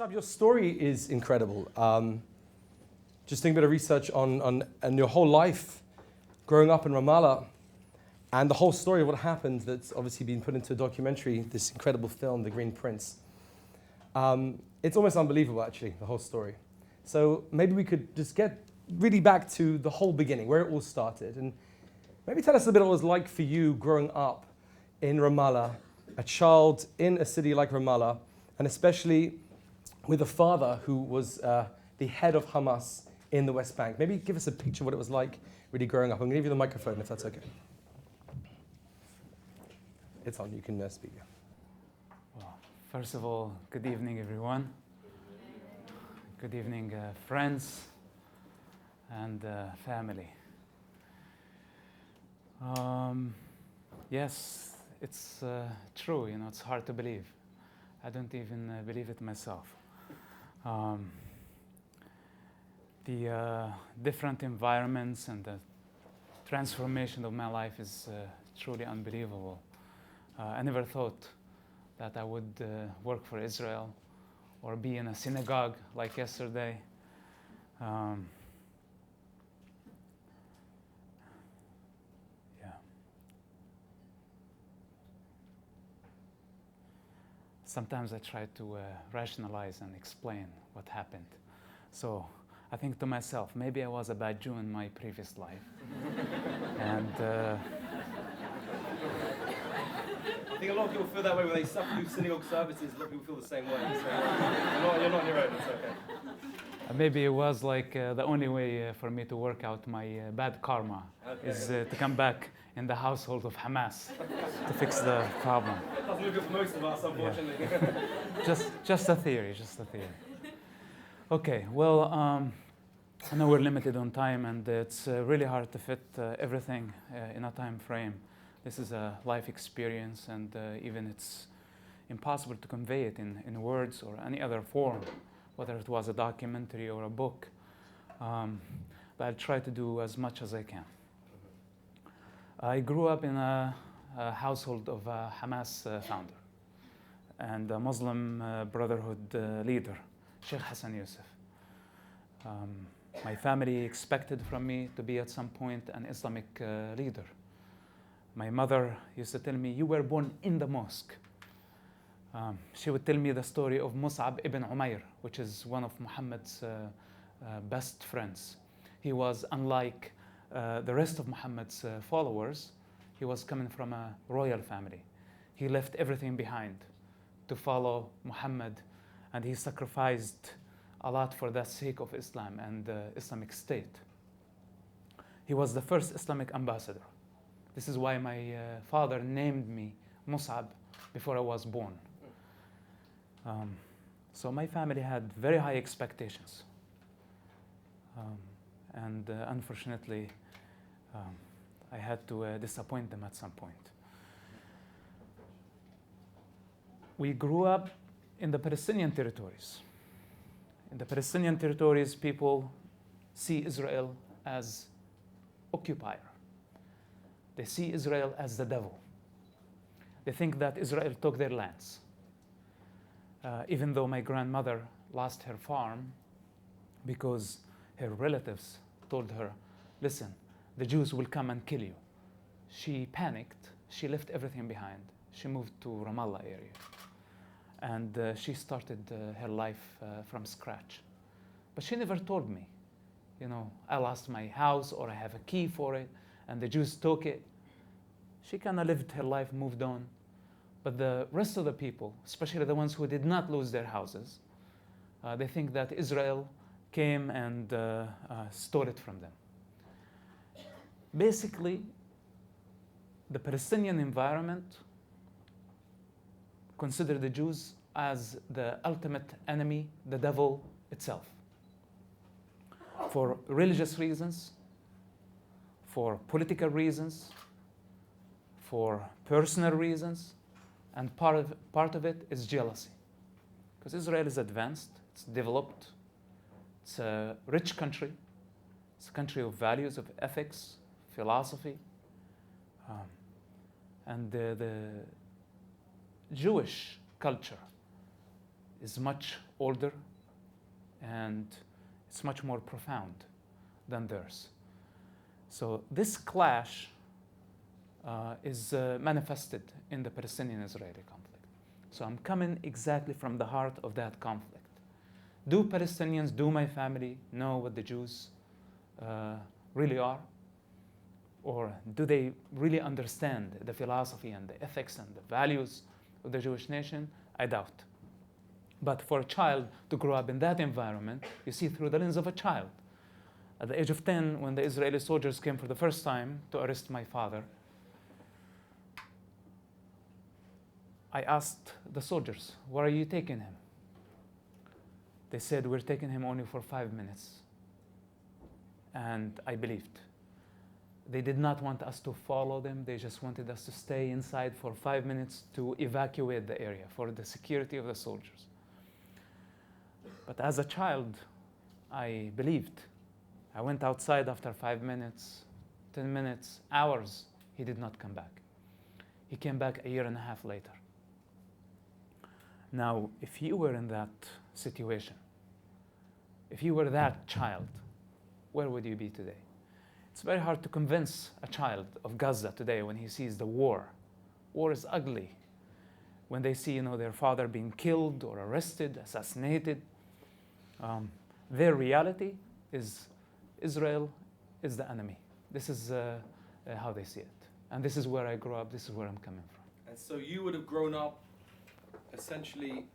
Musab, your story is incredible. Just doing a bit of research on your whole life, growing up in Ramallah, and the whole story of what happened that's obviously been put into a documentary, this incredible film, The Green Prince. It's almost unbelievable, actually, the whole story. So maybe we could just get really back to the whole beginning, where it all started. And maybe tell us a bit what it was like for you growing up in Ramallah, a child in a city like Ramallah, and especially with a father who was the head of Hamas in the West Bank. Maybe give us a picture of what it was like really growing up. I'm going to give you the microphone if that's okay. It's on, you can speak. Well, first of all, good evening, everyone. Good evening, friends and family. Yes, it's true, it's hard to believe. I don't even believe it myself. The different environments and the transformation of my life is truly unbelievable. I never thought that I would work for Israel or be in a synagogue like yesterday. Yeah. Sometimes I try to rationalize and explain what happened. So I think to myself, maybe I was a bad Jew in my previous life. And I think a lot of people feel that way when they suffer through synagogue services. A lot of people feel the same way. So you're not on your own, it's okay. Maybe it was like the only way for me to work out my bad karma is to come back in the household of Hamas to fix the problem. That's maybe for most of us, unfortunately. Yeah. Just a theory, Okay, well, I know we're limited on time and it's really hard to fit everything in a time frame. This is a life experience and even it's impossible to convey it in words or any other form, whether it was a documentary or a book. But I'll try to do as much as I can. I grew up in a household of a Hamas founder and a Muslim Brotherhood leader, Sheikh Hassan Youssef. My family expected from me to be at some point an Islamic leader. My mother used to tell me, you were born in the mosque. She would tell me the story of Mus'ab ibn Umair, which is one of Muhammad's best friends. He was unlike the rest of Muhammad's followers. He was coming from a royal family. He left everything behind to follow Muhammad, and he sacrificed a lot for the sake of Islam and the Islamic State. He was the first Islamic ambassador. This is why my father named me Mus'ab before I was born. So my family had very high expectations. And unfortunately, I had to disappoint them at some point. We grew up in the Palestinian territories. In the Palestinian territories, people see Israel as occupier. They see Israel as the devil. They think that Israel took their lands. Even though my grandmother lost her farm because her relatives told her, listen, the Jews will come and kill you. She panicked. She left everything behind. She moved to Ramallah area. And she started her life from scratch. But she never told me, I lost my house or I have a key for it and the Jews took it. She kind of lived her life, moved on. But the rest of the people, especially the ones who did not lose their houses, they think that Israel came and stole it from them. Basically, the Palestinian environment considered the Jews as the ultimate enemy, the devil itself. For religious reasons, for political reasons, for personal reasons, and part of it is jealousy. Because Israel is advanced, it's developed, it's a rich country, it's a country of values, of ethics, philosophy. And the Jewish culture is much older and it's much more profound than theirs. So this clash is manifested in the Palestinian-Israeli conflict. So I'm coming exactly from the heart of that conflict. Do Palestinians, do my family know what the Jews really are? Or do they really understand the philosophy and the ethics and the values of the Jewish nation? I doubt. But for a child to grow up in that environment, you see through the lens of a child. At the age of 10, when the Israeli soldiers came for the first time to arrest my father, I asked the soldiers, where are you taking him? They said, we're taking him only for 5 minutes. And I believed. They did not want us to follow them. They just wanted us to stay inside for 5 minutes to evacuate the area for the security of the soldiers. But as a child, I believed. I went outside after 5 minutes, 10 minutes, hours. He did not come back. He came back a year and a half later. Now, if you were in that situation, if you were that child, where would you be today? It's very hard to convince a child of Gaza today when he sees the war. War is ugly. When they see, their father being killed or arrested, assassinated, their reality is Israel is the enemy. This is how they see it. And this is where I grew up. This is where I'm coming from. And so you would have grown up essentially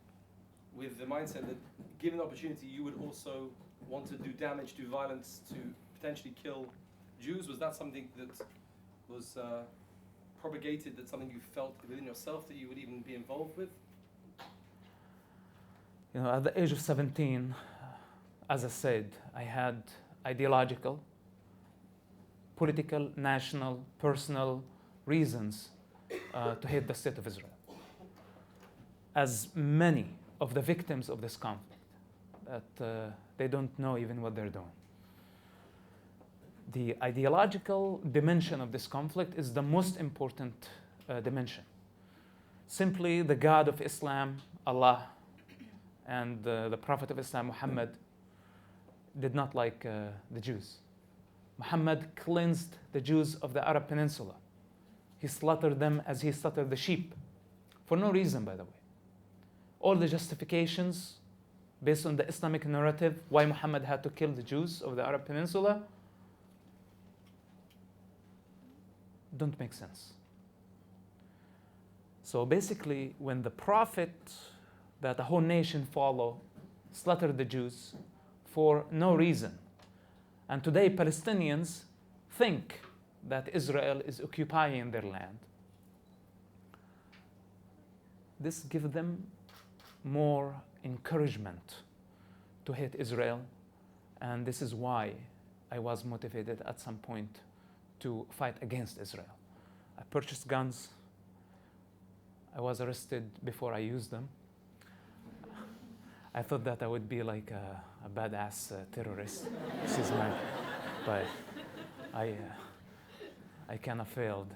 with the mindset that given the opportunity, you would also want to do damage, do violence, to potentially kill Jews. Was that something that was propagated, that something you felt within yourself that you would even be involved with? At the age of 17, as I said, I had ideological, political, national, personal reasons to hate the state of Israel. As many of the victims of this conflict, that they don't know even what they're doing. The ideological dimension of this conflict is the most important dimension. Simply the God of Islam, Allah, and the Prophet of Islam, Muhammad, did not like the Jews. Muhammad cleansed the Jews of the Arab Peninsula. He slaughtered them as he slaughtered the sheep, for no reason, by the way. All the justifications based on the Islamic narrative why Muhammad had to kill the Jews of the Arab Peninsula don't make sense. So basically, when the Prophet that the whole nation follow slaughtered the Jews for no reason, and today Palestinians think that Israel is occupying their land, this gives them more encouragement to hate Israel, and this is why I was motivated at some point to fight against Israel. I purchased guns. I was arrested before I used them. I thought that I would be like a badass terrorist. But I kind of failed.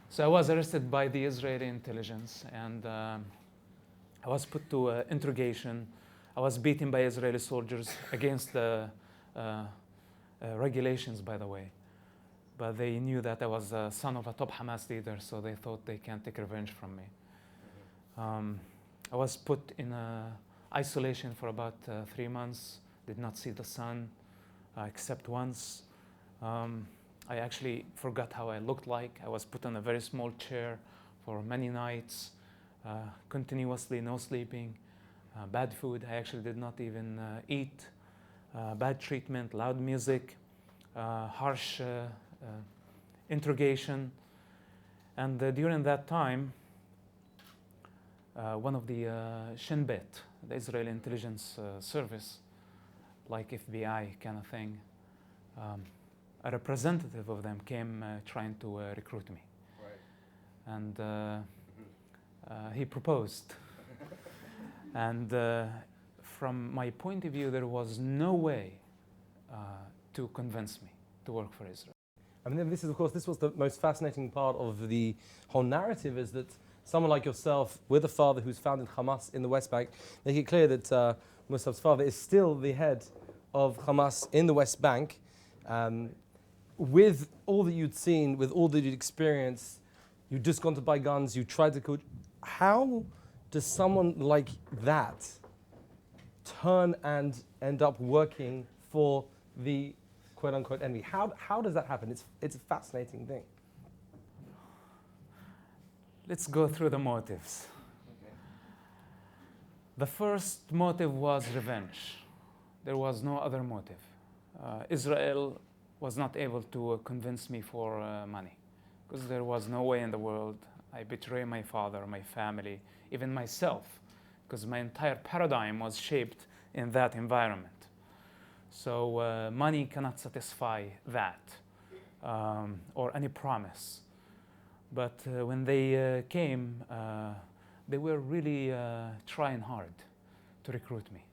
So I was arrested by the Israeli intelligence, and I was put to interrogation. I was beaten by Israeli soldiers against the regulations, by the way. But they knew that I was a son of a top Hamas leader, so they thought they can't take revenge from me. I was put in isolation for about 3 months, did not see the sun except once. I actually forgot how I looked like. I was put on a very small chair for many nights, continuously, no sleeping, bad food. I actually did not even eat, bad treatment, loud music, harsh interrogation. And during that time, one of the Shin Bet, the Israeli intelligence service, like FBI kind of thing, a representative of them came trying to recruit me. Right. And he proposed. And from my point of view, there was no way to convince me to work for Israel. I mean, this was the most fascinating part of the whole narrative, is that someone like yourself with a father who's founded Hamas in the West Bank, make it clear that Musab's father is still the head of Hamas in the West Bank. With all that you'd seen, with all that you'd experienced, you'd just gone to buy guns, you tried to coach. How does someone like that turn and end up working for the quote-unquote enemy? How does that happen? It's a fascinating thing. Let's go through the motives. Okay. The first motive was revenge. There was no other motive. Israel was not able to convince me for money, because there was no way in the world I betray my father, my family, even myself, because my entire paradigm was shaped in that environment. So money cannot satisfy that, or any promise. But when they came, they were really trying hard to recruit me.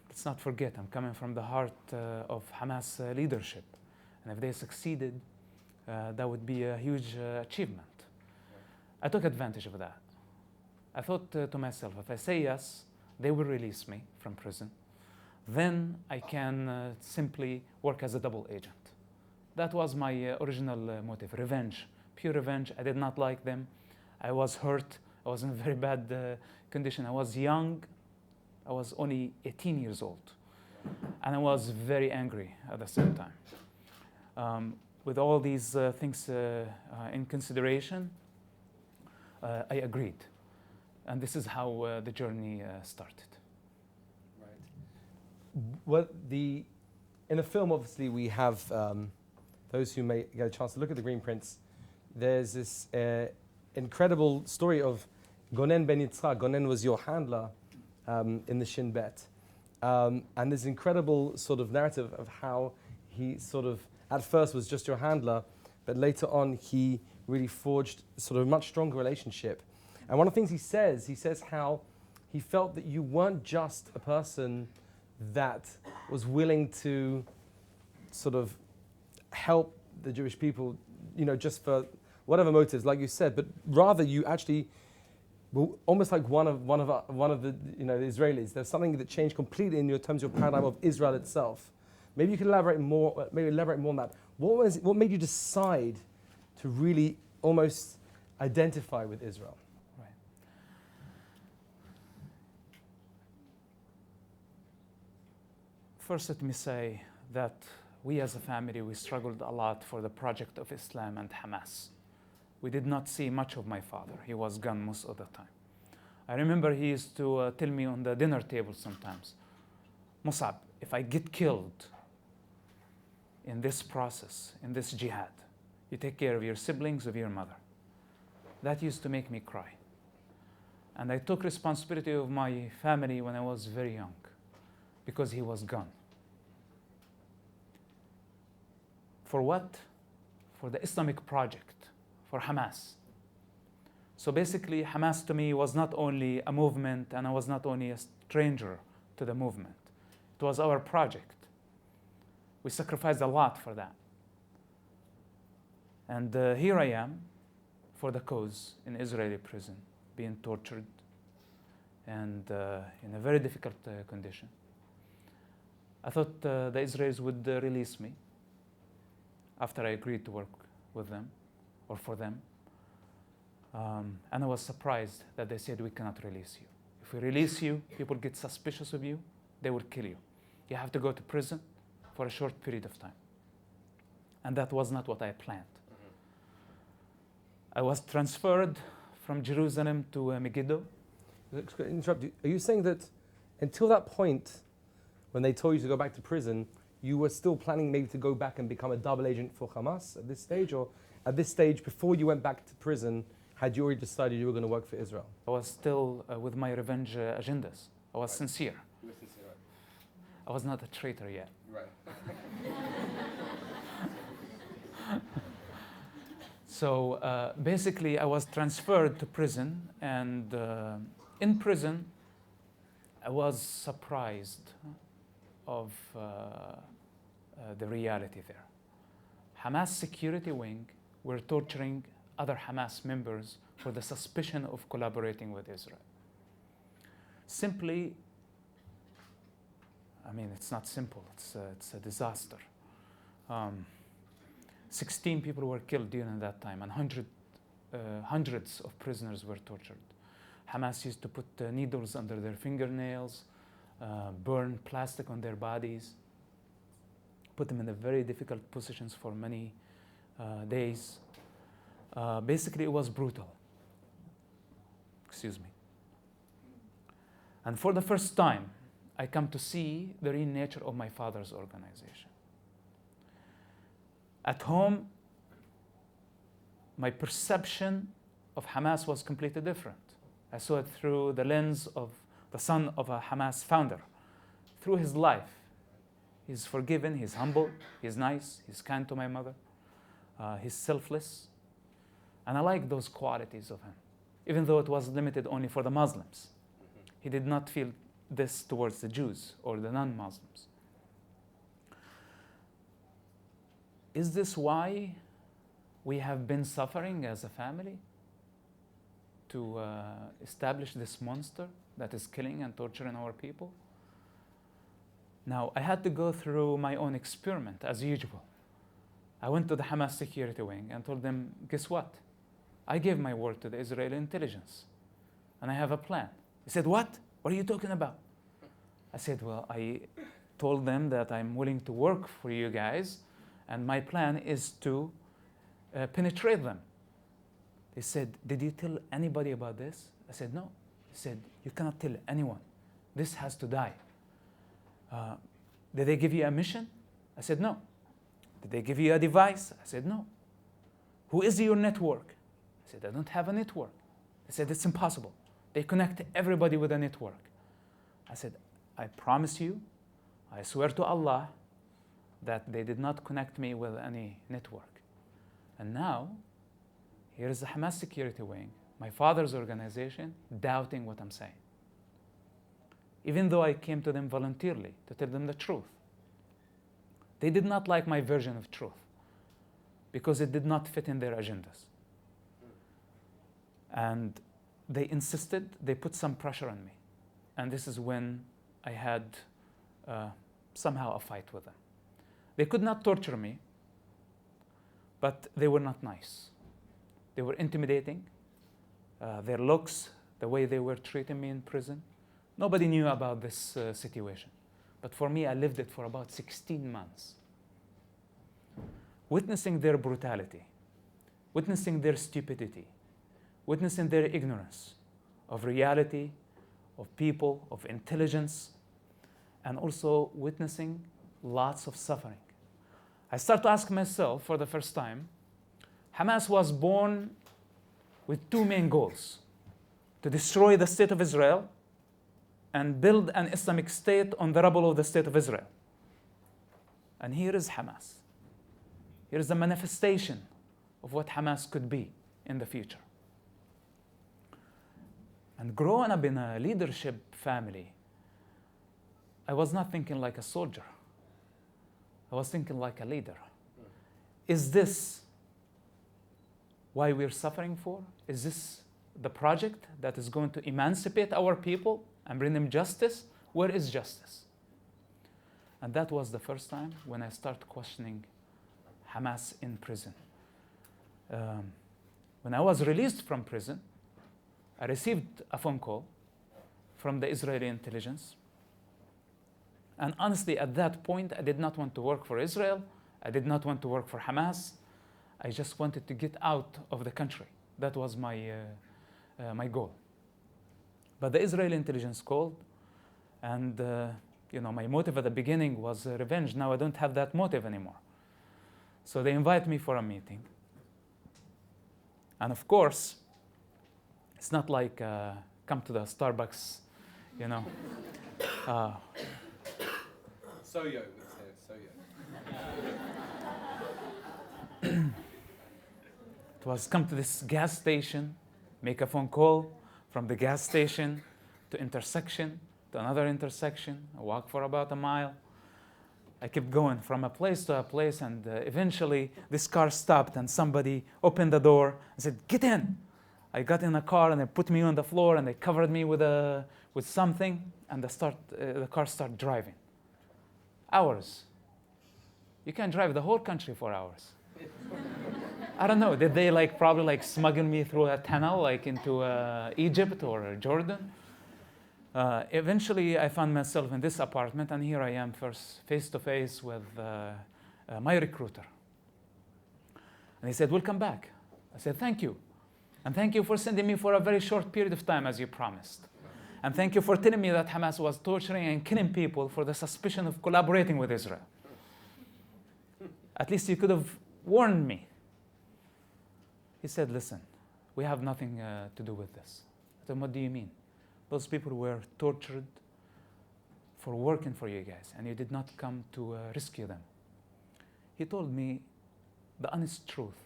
Let's not forget, I'm coming from the heart of Hamas leadership. And if they succeeded, that would be a huge achievement. I took advantage of that. I thought to myself, if I say yes, they will release me from prison. Then I can simply work as a double agent. That was my original motive, revenge, pure revenge. I did not like them. I was hurt. I was in a very bad condition. I was young. I was only 18 years old. And I was very angry at the same time. With all these things in consideration, I agreed. And this is how the journey started. Well, in the film, obviously, we have those who may get a chance to look at the green prints. There's this incredible story of Gonen Ben Yitzhak. Gonen was your handler in the Shin Bet. And there's incredible sort of narrative of how he sort of, at first was just your handler, but later on he really forged sort of a much stronger relationship. And one of the things he says how he felt that you weren't just a person that was willing to sort of help the Jewish people, you know, just for whatever motives, like you said, but rather you actually were almost like one of the, you know, the Israelis. There's something that changed completely in your terms of your paradigm of Israel itself. Maybe you can elaborate more on that. What made you decide to really almost identify with Israel? First, let me say that we as a family, we struggled a lot for the project of Islam and Hamas. We did not see much of my father. He was gone most of the time. I remember he used to tell me on the dinner table sometimes, Musab, if I get killed in this process, in this jihad, you take care of your siblings, of your mother. That used to make me cry. And I took responsibility of my family when I was very young, because he was gone. For what? For the Islamic project, for Hamas. So basically, Hamas to me was not only a movement, and I was not only a stranger to the movement. It was our project. We sacrificed a lot for that. And here I am for the cause in Israeli prison, being tortured and in a very difficult condition. I thought the Israelis would release me after I agreed to work with them or for them. And I was surprised that they said, we cannot release you. If we release you, people get suspicious of you, they will kill you. You have to go to prison for a short period of time. And that was not what I planned. I was transferred from Jerusalem to Megiddo. Interrupt you. Are you saying that until that point, when they told you to go back to prison, you were still planning maybe to go back and become a double agent for Hamas at this stage? Or at this stage, before you went back to prison, had you already decided you were going to work for Israel? I was still with my revenge agendas. I was sincere. You were sincere, right? I was not a traitor yet. Right. So basically, I was transferred to prison, and in prison, I was surprised of the reality there. Hamas security wing were torturing other Hamas members for the suspicion of collaborating with Israel. Simply, I mean, it's not simple, it's a disaster. 16 people were killed during that time, and hundreds of prisoners were tortured. Hamas used to put needles under their fingernails, burn plastic on their bodies, put them in very difficult positions for many days. Basically, it was brutal. Excuse me. And for the first time, I come to see the real nature of my father's organization. At home, my perception of Hamas was completely different. I saw it through the lens of the son of a Hamas founder, through his life. He's forgiving, he's humble, he's nice, he's kind to my mother, he's selfless. And I like those qualities of him, even though it was limited only for the Muslims. He did not feel this towards the Jews or the non-Muslims. Is this why we have been suffering as a family? To establish this monster that is killing and torturing our people? Now, I had to go through my own experiment, as usual. I went to the Hamas security wing and told them, guess what? I gave my word to the Israeli intelligence, and I have a plan. They said, what? What are you talking about? I said, well, I told them that I'm willing to work for you guys, and my plan is to penetrate them. They said, did you tell anybody about this? I said, no. They said, you cannot tell anyone. This has to die. Did they give you a mission? I said, no. Did they give you a device? I said, no. Who is your network? I said, I don't have a network. They said, it's impossible. They connect everybody with a network. I said, I promise you, I swear to Allah, that they did not connect me with any network. And now, here is the Hamas security wing, my father's organization, doubting what I'm saying. Even though I came to them voluntarily to tell them the truth. They did not like my version of truth because it did not fit in their agendas. And they insisted, they put some pressure on me. And this is when I had somehow a fight with them. They could not torture me, but they were not nice. They were intimidating. Their looks, the way they were treating me in prison. Nobody knew about this situation. But for me, I lived it for about 16 months. Witnessing their brutality, witnessing their stupidity, witnessing their ignorance of reality, of people, of intelligence, and also witnessing lots of suffering. I start to ask myself for the first time, Hamas was born with two main goals: to destroy the state of Israel and build an Islamic state on the rubble of the state of Israel. And here is Hamas. Here is the manifestation of what Hamas could be in the future. And growing up in a leadership family, I was not thinking like a soldier. I was thinking like a leader. Is this why we're suffering for? Is this the project that is going to emancipate our people and bring them justice? Where is justice? And that was the first time when I started questioning Hamas in prison. When I was released from prison, I received a phone call from the Israeli intelligence. And honestly, at that point, I did not want to work for Israel. I did not want to work for Hamas. I just wanted to get out of the country. That was my goal. But the Israeli intelligence called, and my motive at the beginning was revenge. Now I don't have that motive anymore. So they invite me for a meeting. And of course, it's not like come to the Starbucks, Soyo, let's say Soyo. It was come to this gas station, make a phone call from the gas station to intersection, to another intersection, I walk for about a mile. I kept going from a place to a place, and eventually this car stopped and somebody opened the door and said, "Get in." I got in a car and they put me on the floor and they covered me with something, and the car started driving. Hours. You can drive the whole country for hours. I don't know, did they probably smuggle me through a tunnel into Egypt or Jordan? Eventually I found myself in this apartment, and here I am first face to face with my recruiter. And he said, "Welcome back." I said, "Thank you. And thank you for sending me for a very short period of time as you promised. And thank you for telling me that Hamas was torturing and killing people for the suspicion of collaborating with Israel. At least you could have warned me." He said, "Listen, we have nothing to do with this." I said, "What do you mean? Those people were tortured for working for you guys, and you did not come to rescue them." He told me the honest truth,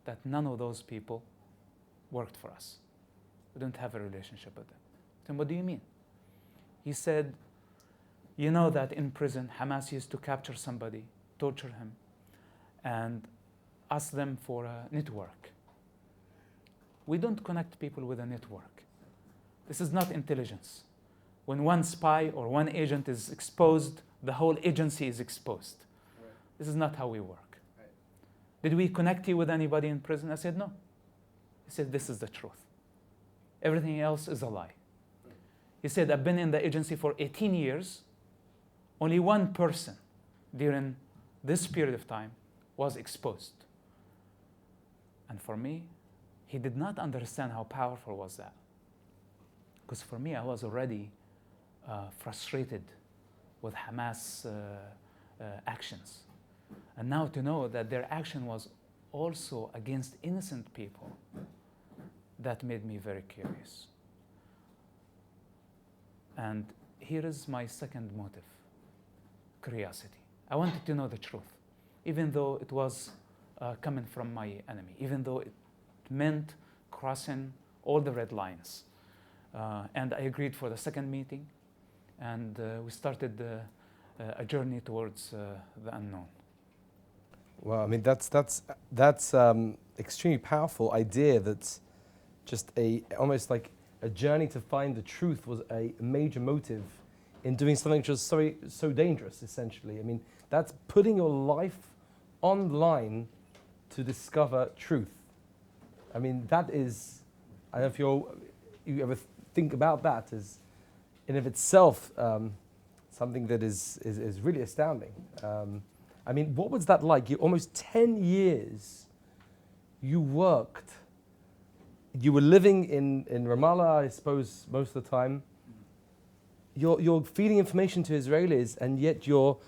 that none of those people worked for us. We don't have a relationship with them. I said, "What do you mean?" He said, "You know that in prison, Hamas used to capture somebody, torture him, and ask them for a network. We don't connect people with a network. This is not intelligence. When one spy or one agent is exposed, the whole agency is exposed. Right. This is not how we work. Right. Did we connect you with anybody in prison?" I said, "No." He said, "This is the truth. Everything else is a lie." He said, "I've been in the agency for 18 years. Only one person during this period of time was exposed." And for me, he did not understand how powerful was that. Because for me, I was already frustrated with Hamas actions. And now to know that their action was also against innocent people, that made me very curious. And here is my second motive, curiosity. I wanted to know the truth, even though it was coming from my enemy, even though it meant crossing all the red lines. And I agreed for the second meeting, and we started a journey towards the unknown. Well, I mean, that's extremely powerful idea. That's just almost like a journey to find the truth was a major motive in doing something which was so dangerous, essentially. I mean, that's putting your life on the line to discover truth. I mean, that is, I don't know if you ever think about that as in of itself something that is really astounding. I mean, what was that like? You almost 10 years you worked. You were living in Ramallah, I suppose, most of the time. You're feeding information to Israelis, and yet you're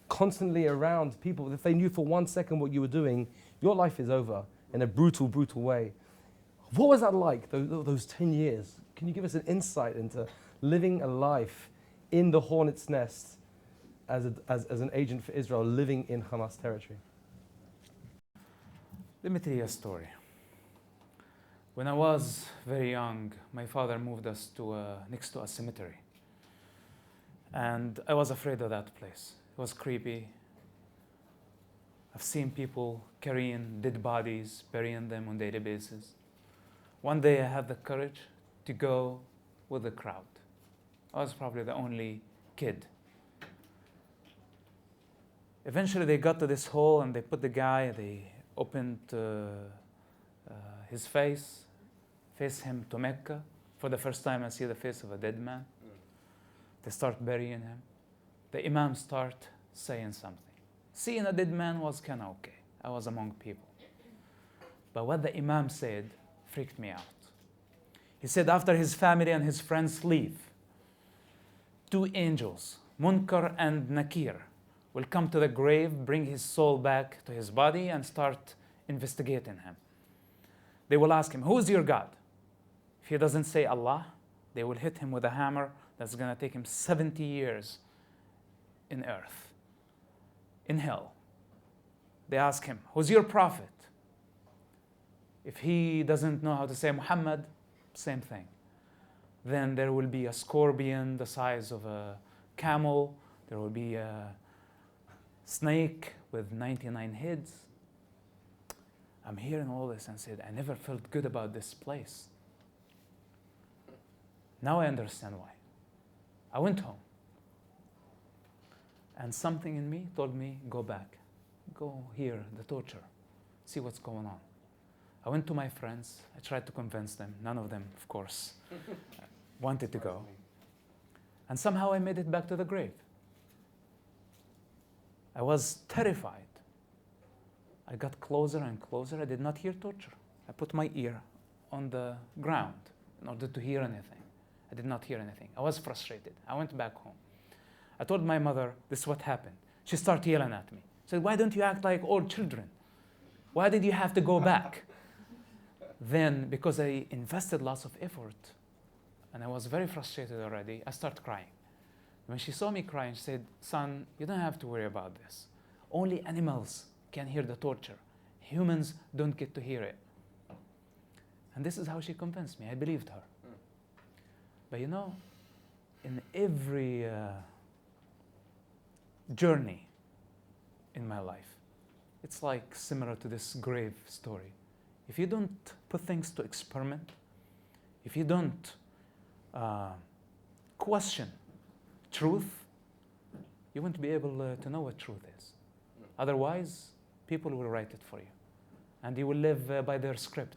constantly around people. If they knew for 1 second what you were doing, your life is over in a brutal, brutal way. What was that like, those 10 years? Can you give us an insight into living a life in the hornet's nest as an agent for Israel living in Hamas territory? Let me tell you a story. When I was very young, my father moved us next to a cemetery. And I was afraid of that place. It was creepy. I've seen people carrying dead bodies, burying them on a daily basis. One day I had the courage to go with the crowd. I was probably the only kid. Eventually they got to this hole and they put the guy, they opened his face him to Mecca. For the first time I see the face of a dead man. They start burying him. The imam start saying something. Seeing a dead man was kind of okay. I was among people. But what the imam said freaked me out. He said after his family and his friends leave, 2 angels, Munkar and Nakir, will come to the grave, bring his soul back to his body, and start investigating him. They will ask him, "Who is your God?" If he doesn't say Allah, they will hit him with a hammer that's going to take him 70 years in earth, in hell. They ask him, "Who's your prophet?" If he doesn't know how to say Muhammad, same thing. Then there will be a scorpion the size of a camel. There will be snake with 99 heads. I'm hearing all this and said, I never felt good about this place. Now I understand why. I went home. And something in me told me, go back. Go hear the torture. See what's going on. I went to my friends. I tried to convince them. None of them, of course, wanted to go. And somehow I made it back to the grave. I was terrified. I got closer and closer. I did not hear torture. I put my ear on the ground in order to hear anything. I did not hear anything. I was frustrated. I went back home. I told my mother, this is what happened. She started yelling at me. She said, why don't you act like old children? Why did you have to go back? Then, because I invested lots of effort, and I was very frustrated already, I started crying. When she saw me crying, she said, son, you don't have to worry about this. Only animals can hear the torture. Humans don't get to hear it. And this is how she convinced me. I believed her. But you know, in every journey in my life, it's like similar to this grave story. If you don't put things to experiment, if you don't question truth, you won't be able to know what truth is. Otherwise, people will write it for you. And you will live by their script.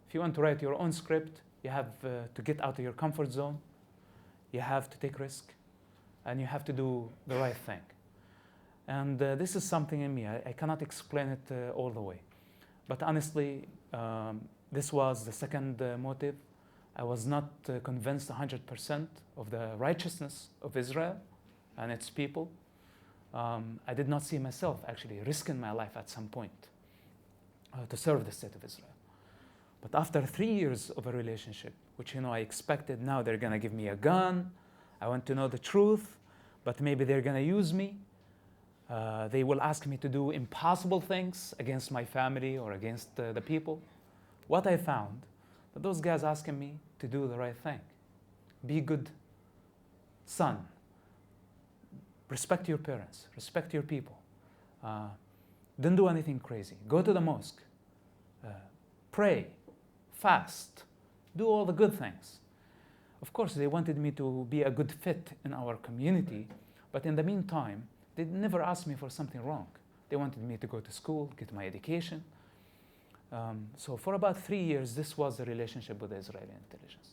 If you want to write your own script, you have to get out of your comfort zone. You have to take risk. And you have to do the right thing. And this is something in me. I cannot explain it all the way. But honestly, this was the second motive. I was not convinced 100% of the righteousness of Israel and its people. I did not see myself actually risking my life at some point to serve the state of Israel. But after 3 years of a relationship, which I expected, now they're going to give me a gun. I want to know the truth, but maybe they're going to use me. They will ask me to do impossible things against my family or against the people. What I found, that those guys asking me to do the right thing. Be a good son. Respect your parents. Respect your people. Don't do anything crazy. Go to the mosque. Pray. Fast. Do all the good things. Of course, they wanted me to be a good fit in our community, but in the meantime, they never asked me for something wrong. They wanted me to go to school, get my education. So for about 3 years, this was the relationship with the Israeli intelligence.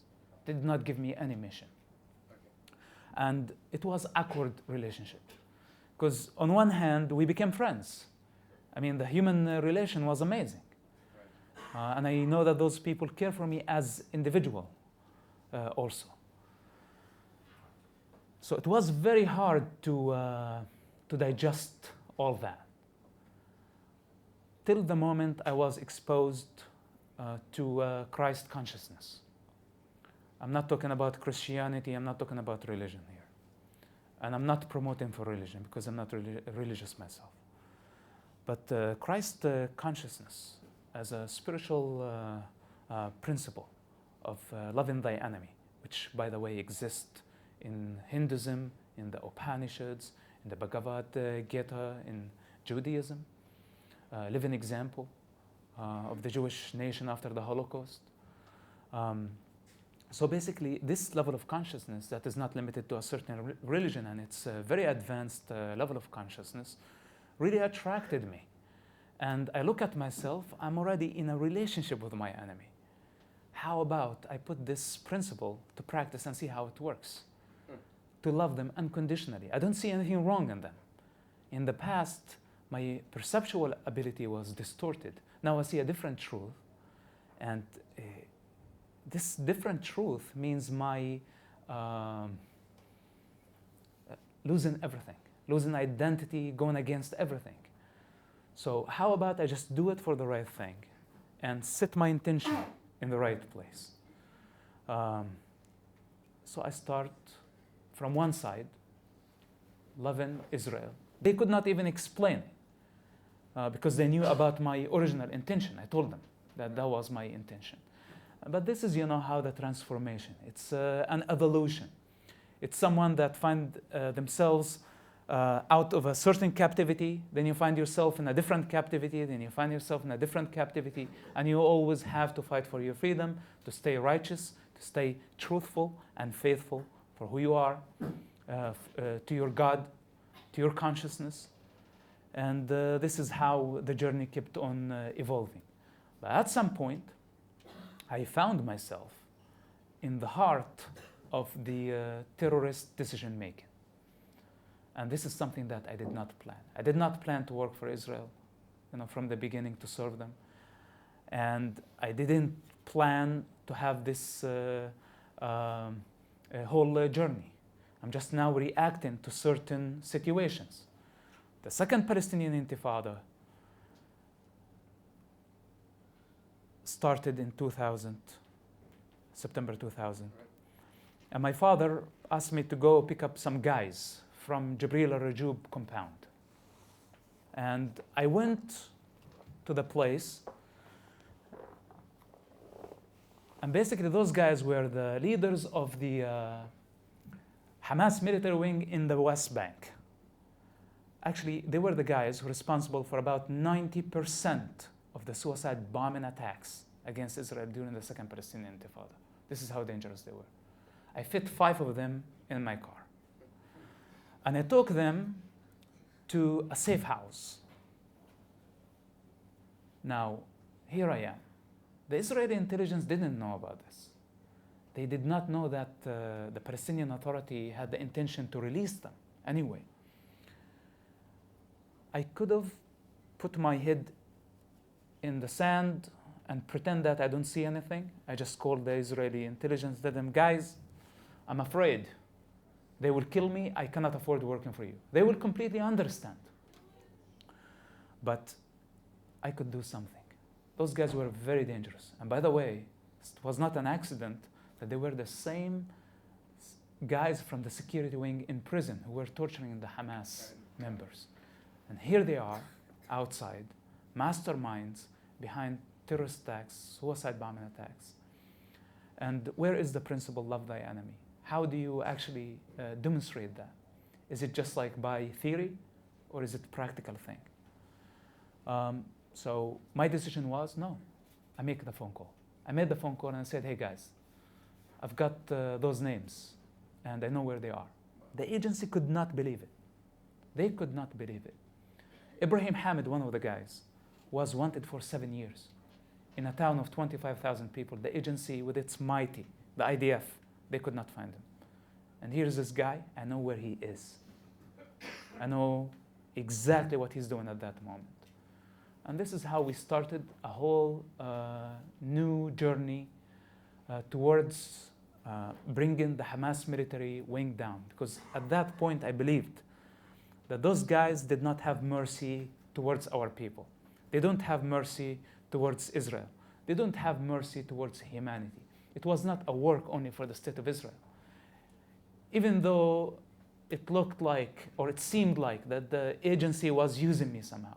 They did not give me any mission. Okay. And it was awkward relationship. Because on one hand, we became friends. I mean, the human relation was amazing. Right. And I know that those people care for me as individual also. So it was very hard to digest all that. Till the moment I was exposed to Christ consciousness. I'm not talking about Christianity, I'm not talking about religion here. And I'm not promoting for religion because I'm not religious myself. But Christ consciousness as a spiritual principle of loving thy enemy, which by the way exists in Hinduism, in the Upanishads, in the Bhagavad Gita, in Judaism. Living example of the Jewish nation after the Holocaust. So basically, this level of consciousness that is not limited to a certain religion, and it's a very advanced level of consciousness, really attracted me. And I look at myself, I'm already in a relationship with my enemy. How about I put this principle to practice and see how it works? To love them unconditionally. I don't see anything wrong in them. In the past, my perceptual ability was distorted. Now I see a different truth. And this different truth means my losing everything, losing identity, going against everything. So how about I just do it for the right thing and set my intention in the right place? So I start from one side, loving Israel. They could not even explain it because they knew about my original intention. I told them that that was my intention. But this is, how the transformation. It's an evolution. It's someone that find themselves out of a certain captivity, then you find yourself in a different captivity, then you find yourself in a different captivity, and you always have to fight for your freedom, to stay righteous, to stay truthful and faithful for who you are, to your God, to your consciousness. And this is how the journey kept on evolving. But at some point, I found myself in the heart of the terrorist decision making. And this is something that I did not plan. I did not plan to work for Israel, from the beginning, to serve them. And I didn't plan to have this whole journey. I'm just now reacting to certain situations. The second Palestinian Intifada started in 2000, September 2000. And my father asked me to go pick up some guys from Jibril al-Rajub compound. And I went to the place, and basically those guys were the leaders of the Hamas military wing in the West Bank. Actually, they were the guys responsible for about 90% of the suicide bombing attacks against Israel during the Second Palestinian Intifada. This is how dangerous they were. I fit 5 of them in my car. And I took them to a safe house. Now, here I am. The Israeli intelligence didn't know about this. They did not know that the Palestinian Authority had the intention to release them anyway. I could have put my head in the sand and pretend that I don't see anything. I just called the Israeli intelligence, told them, guys, I'm afraid. They will kill me. I cannot afford working for you. They will completely understand. But I could do something. Those guys were very dangerous. And by the way, it was not an accident that they were the same guys from the security wing in prison who were torturing the Hamas members. And here they are, outside, masterminds behind terrorist attacks, suicide bombing attacks. And where is the principle, love thy enemy? How do you actually demonstrate that? Is it just like by theory, or is it a practical thing? So my decision was, no, I make the phone call. I made the phone call and I said, hey guys, I've got those names and I know where they are. The agency could not believe it. They could not believe it. Ibrahim Hamid, one of the guys, was wanted for 7 years. In a town of 25,000 people, the agency with its mighty, the IDF, they could not find him. And here's this guy, I know where he is. I know exactly what he's doing at that moment. And this is how we started a whole new journey towards bringing the Hamas military wing down. Because at that point, I believed that those guys did not have mercy towards our people. They don't have mercy towards Israel. They don't have mercy towards humanity. It was not a work only for the state of Israel. Even though it looked like, or it seemed like, that the agency was using me somehow.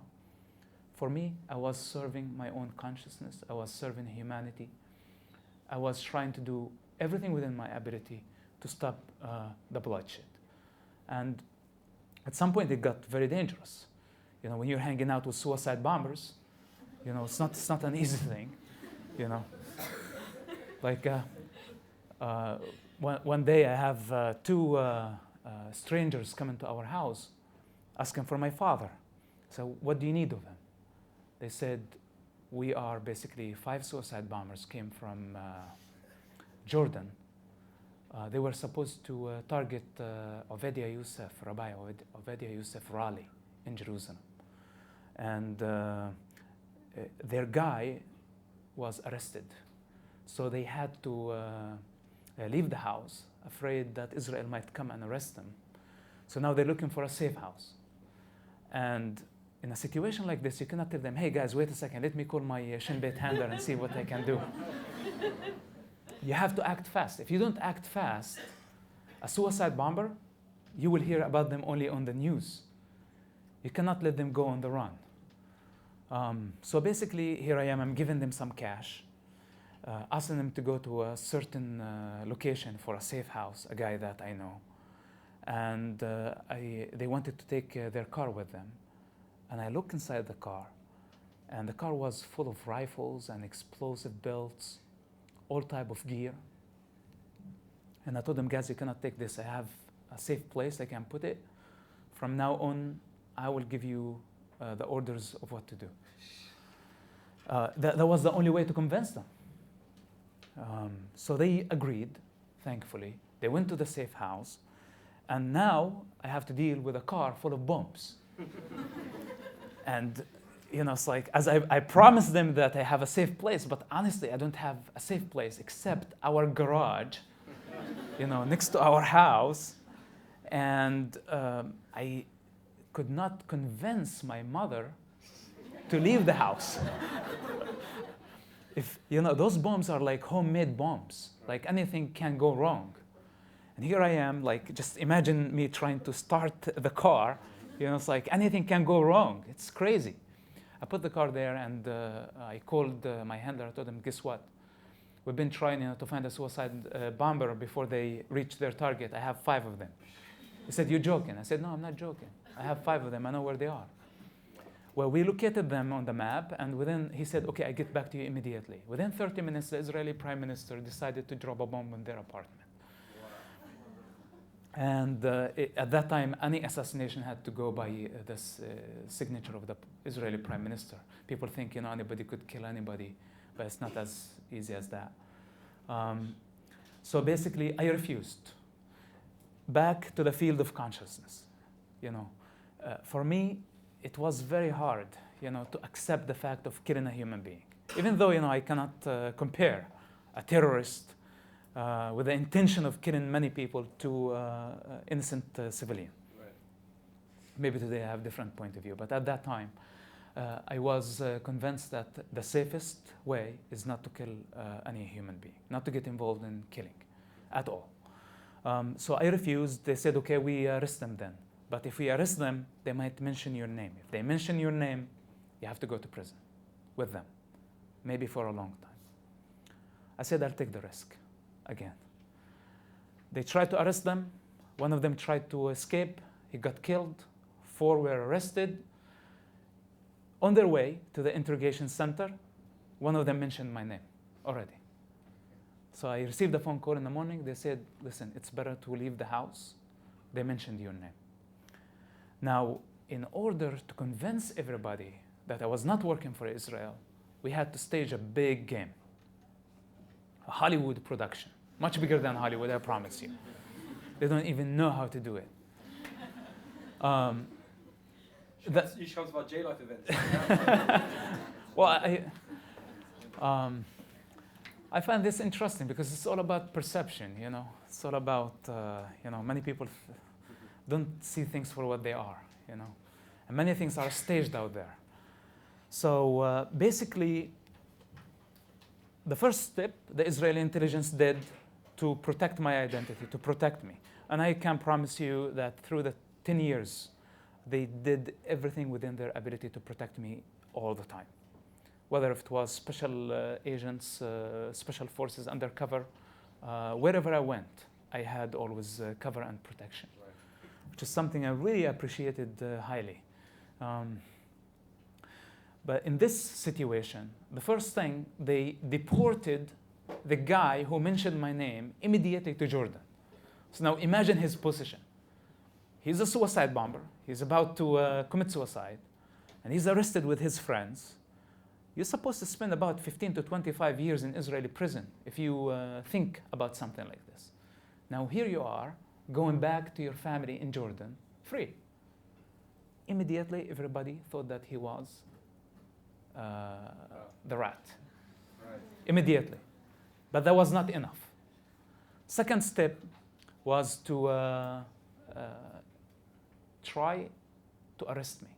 For me, I was serving my own consciousness. I was serving humanity. I was trying to do everything within my ability to stop the bloodshed. And at some point, it got very dangerous. When you're hanging out with suicide bombers, it's not an easy thing. Like one day, I have 2 strangers come into our house asking for my father. So, what do you need of him? They said, we are basically 5 suicide bombers came from Jordan. They were supposed to target Ovadia Youssef, Rabbi Ovadia Youssef Raleigh in Jerusalem. And their guy was arrested. So they had to leave the house, afraid that Israel might come and arrest them. So now they're looking for a safe house. And in a situation like this, you cannot tell them, hey guys, wait a second, let me call my Shin Bet handler and see what I can do. You have to act fast. If you don't act fast, a suicide bomber, you will hear about them only on the news. You cannot let them go on the run. So basically, here I am, I'm giving them some cash, asking them to go to a certain location for a safe house, a guy that I know. And they wanted to take their car with them. And I looked inside the car, and the car was full of rifles and explosive belts, all type of gear. And I told them, guys, you cannot take this. I have a safe place I can put it. From now on, I will give you the orders of what to do. That was the only way to convince them. So they agreed, thankfully. They went to the safe house. And now I have to deal with a car full of bombs. And, you know, it's like, as I promised them that I have a safe place, but honestly, I don't have a safe place except our garage, you know, next to our house. And I could not convince my mother to leave the house. If, you know, those bombs are like homemade bombs. Like anything can go wrong. And here I am, like, just imagine me trying to start the car. You know, it's like anything can go wrong. It's crazy. I put the car there, and I called my handler. I told him, guess what? We've been trying, you know, to find a suicide bomber before they reach their target. I have 5 of them. He said, you're joking. I said, no, I'm not joking. I have 5 of them. I know where they are. Well, we located them on the map, and he said, okay, I get back to you immediately. Within 30 minutes, the Israeli prime minister decided to drop a bomb in their apartment. And at that time, any assassination had to go by this signature of the Israeli prime minister. People think, you know, anybody could kill anybody, but it's not as easy as that. So basically, I refused. Back to the field of consciousness. You know, for me, it was very hard, you know, to accept the fact of killing a human being. Even though, you know, I cannot compare a terrorist with the intention of killing many people to innocent civilian. Right. Maybe today I have a different point of view, but at that time, I was convinced that the safest way is not to kill any human being, not to get involved in killing at all. So I refused. They said, okay, we arrest them then. But if we arrest them, they might mention your name. If they mention your name, you have to go to prison with them, maybe for a long time. I said, I'll take the risk. Again. They tried to arrest them. One of them tried to escape. He got killed. 4 were arrested. On their way to the interrogation center, one of them mentioned my name already. So I received a phone call in the morning. They said, listen, it's better to leave the house. They mentioned your name. Now, in order to convince everybody that I was not working for Israel, we had to stage a big game. A Hollywood production. Much bigger than Hollywood, I promise you. They don't even know how to do it. You show us about JLifE events. Well, I find this interesting because it's all about perception, you know. It's all about, you know, many people don't see things for what they are, you know. And many things are staged out there. So basically, the first step the Israeli intelligence did to protect my identity, to protect me. And I can promise you that through the 10 years, they did everything within their ability to protect me all the time. Whether it was special agents, special forces, undercover, wherever I went, I had always cover and protection, right. Which is something I really appreciated highly. But in this situation, the first thing, they deported the guy who mentioned my name immediately to Jordan. So now imagine his position. He's a suicide bomber. He's about to commit suicide. And he's arrested with his friends. You're supposed to spend about 15 to 25 years in Israeli prison if you think about something like this. Now here you are, going back to your family in Jordan, free. Immediately, everybody thought that he was the rat. Right. Immediately. But that was not enough. Second step was to try to arrest me.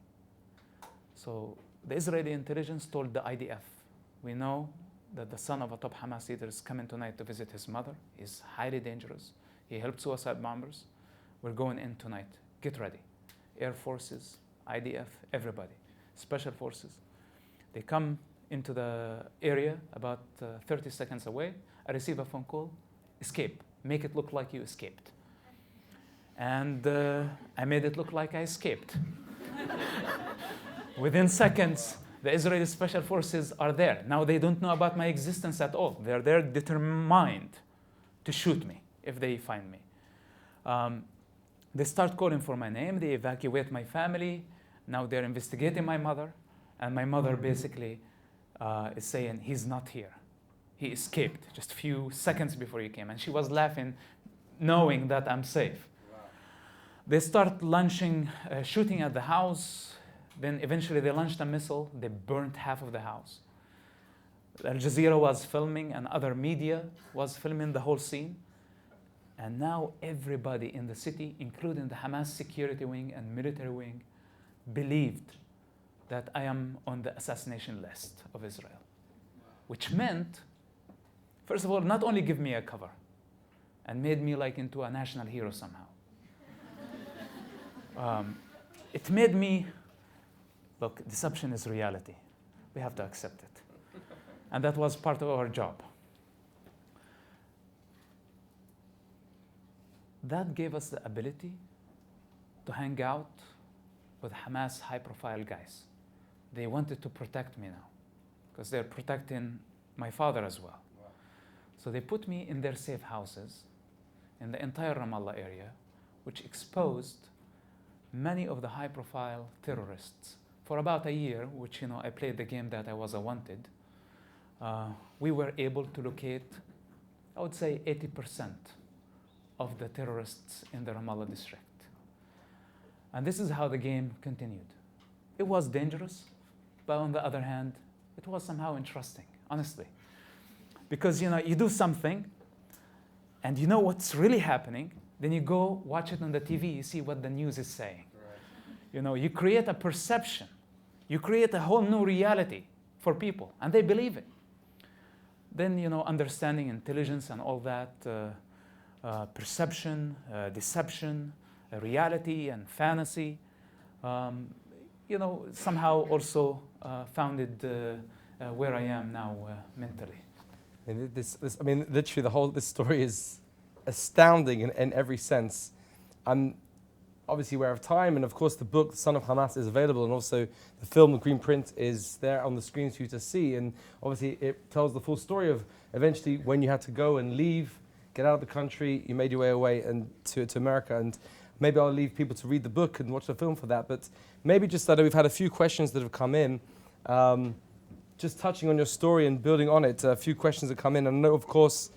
So the Israeli intelligence told the IDF, we know that the son of a top Hamas leader is coming tonight to visit his mother. He's highly dangerous. He helped suicide bombers. We're going in tonight. Get ready. Air forces, IDF, everybody, special forces. They come into the area about 30 seconds away. I receive a phone call, escape. Make it look like you escaped. And I made it look like I escaped. Within seconds, the Israeli Special Forces are there. Now they don't know about my existence at all. They're there determined to shoot me if they find me. They start calling for my name. They evacuate my family. Now they're investigating my mother. And my mother basically is saying, he's not here. He escaped just a few seconds before he came. And she was laughing, knowing that I'm safe. They start launching, shooting at the house. Then eventually they launched a missile. They burnt half of the house. Al Jazeera was filming and other media was filming the whole scene. And now everybody in the city, including the Hamas security wing and military wing, believed that I am on the assassination list of Israel. Which meant, first of all, not only give me a cover and made me like into a national hero somehow. It made me, look, deception is reality. We have to accept it. And that was part of our job. That gave us the ability to hang out with Hamas high-profile guys. They wanted to protect me now because they're protecting my father as well. Wow. So they put me in their safe houses in the entire Ramallah area, which exposed many of the high-profile terrorists. For about a year, which I played the game that I was a wanted, we were able to locate, I would say, 80% of the terrorists in the Ramallah district. And this is how the game continued. It was dangerous, but on the other hand, it was somehow interesting, honestly. Because you do something, and you know what's really happening, then you go watch it on the TV, you see what the news is saying. Right. You create a perception. You create a whole new reality for people, and they believe it. Then, understanding intelligence and all that, perception, deception, reality and fantasy, somehow also founded where I am now mentally. And literally this story is astounding in every sense. I'm obviously aware of time, and of course the book, The Son of Hamas, is available, and also the film, The Green Print, is there on the screens for you to see, and obviously it tells the full story of eventually when you had to go and leave, get out of the country, you made your way away and to America, and maybe I'll leave people to read the book and watch the film for that, but maybe just that we've had a few questions that have come in, just touching on your story and building on it, a few questions that come in, and I know, of course,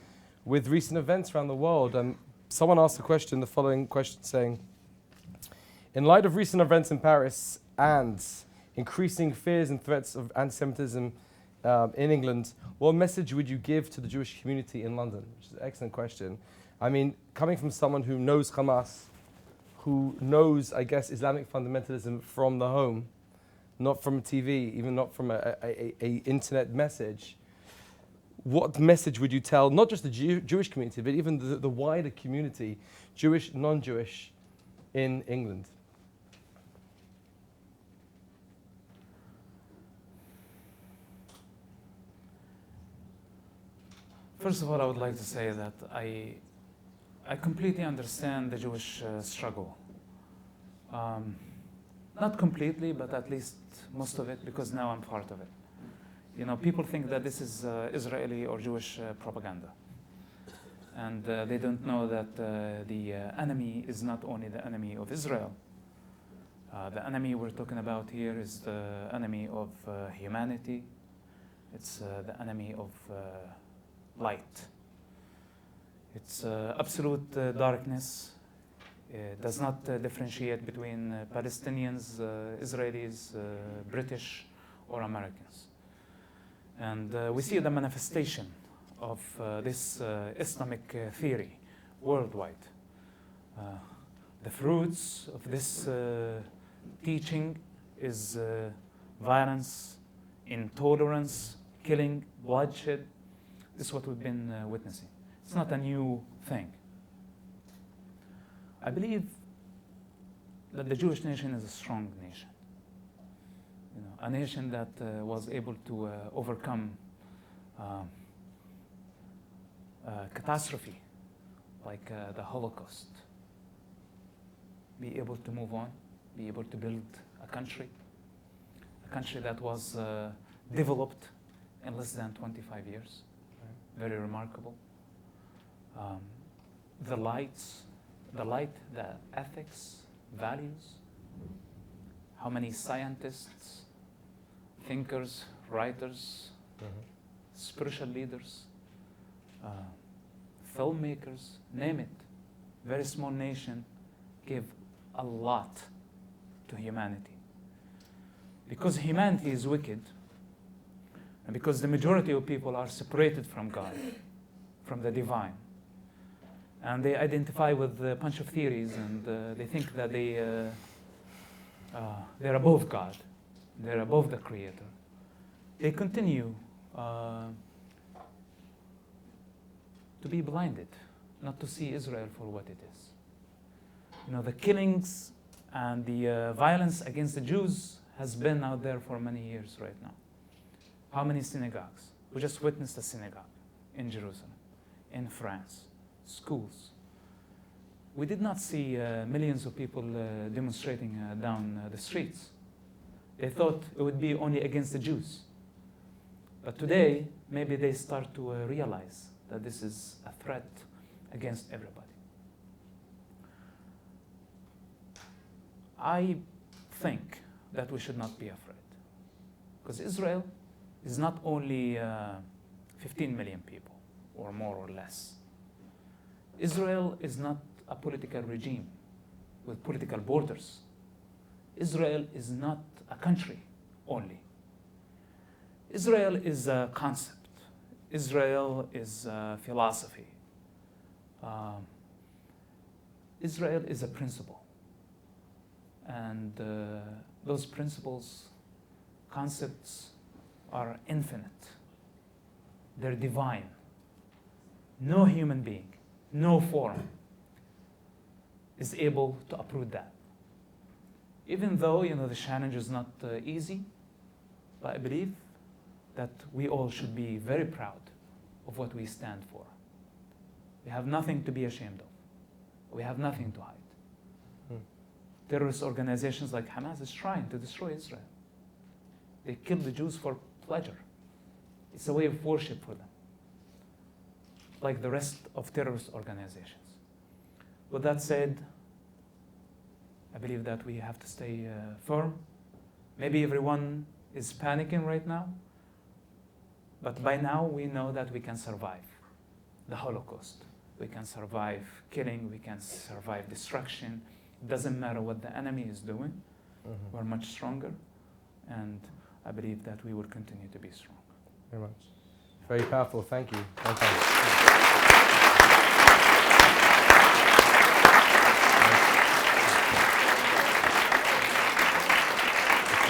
with recent events around the world, someone asked the following question saying, in light of recent events in Paris and increasing fears and threats of anti-Semitism in England, what message would you give to the Jewish community in London? Which is an excellent question. I mean, coming from someone who knows Hamas, who knows, I guess, Islamic fundamentalism from the home, not from TV, even not from a internet message, what message would you tell, not just the Jewish community, but even the wider community, Jewish, non-Jewish, in England? First of all, I would like to say that I completely understand the Jewish struggle. Not completely, but at least most of it, because now I'm part of it. People think that this is Israeli or Jewish propaganda. And they don't know that the enemy is not only the enemy of Israel. The enemy we're talking about here is the enemy of humanity. It's the enemy of light. It's absolute darkness. It does not differentiate between Palestinians, Israelis, British, or Americans. And we see the manifestation of this Islamic theory worldwide. The fruits of this teaching is violence, intolerance, killing, bloodshed. This is what we've been witnessing. It's not a new thing. I believe that the Jewish nation is a strong nation. A nation that was able to overcome catastrophe like the Holocaust. be able to move on, be able to build a country that was developed in less than 25 years. Very remarkable. The light, the ethics, values, how many scientists, thinkers, writers, spiritual leaders, filmmakers, name it. Very small nation gave a lot to humanity. Because humanity is wicked, and because the majority of people are separated from God, from the divine, and they identify with a bunch of theories, and they think that they're above God, they're above the Creator. They continue to be blinded, not to see Israel for what it is. You know, the killings and the violence against the Jews has been out there for many years right now. How many synagogues? We just witnessed a synagogue in Jerusalem, in France, schools. We did not see millions of people demonstrating down the streets. They thought it would be only against the Jews. But today, maybe they start to realize that this is a threat against everybody. I think that we should not be afraid. Because Israel is not only 15 million people, or more or less. Israel is not a political regime with political borders. Israel is not a country only. Israel is a concept. Israel is a philosophy. Israel is a principle. And those principles, concepts, are infinite. They're divine. No human being, no form is able to uproot that. Even though, you know, the challenge is not easy, but I believe that we all should be very proud of what we stand for. We have nothing to be ashamed of. We have nothing to hide. Terrorist organizations like Hamas is trying to destroy Israel. They kill the Jews for pleasure. It's a way of worship for them, like the rest of terrorist organizations. With that said, I believe that we have to stay firm. Maybe everyone is panicking right now, but by now we know that we can survive the Holocaust. We can survive killing, we can survive destruction. It doesn't matter what the enemy is doing. We're much stronger, and I believe that we will continue to be strong. Very much. Very powerful. Thank you. Thank you.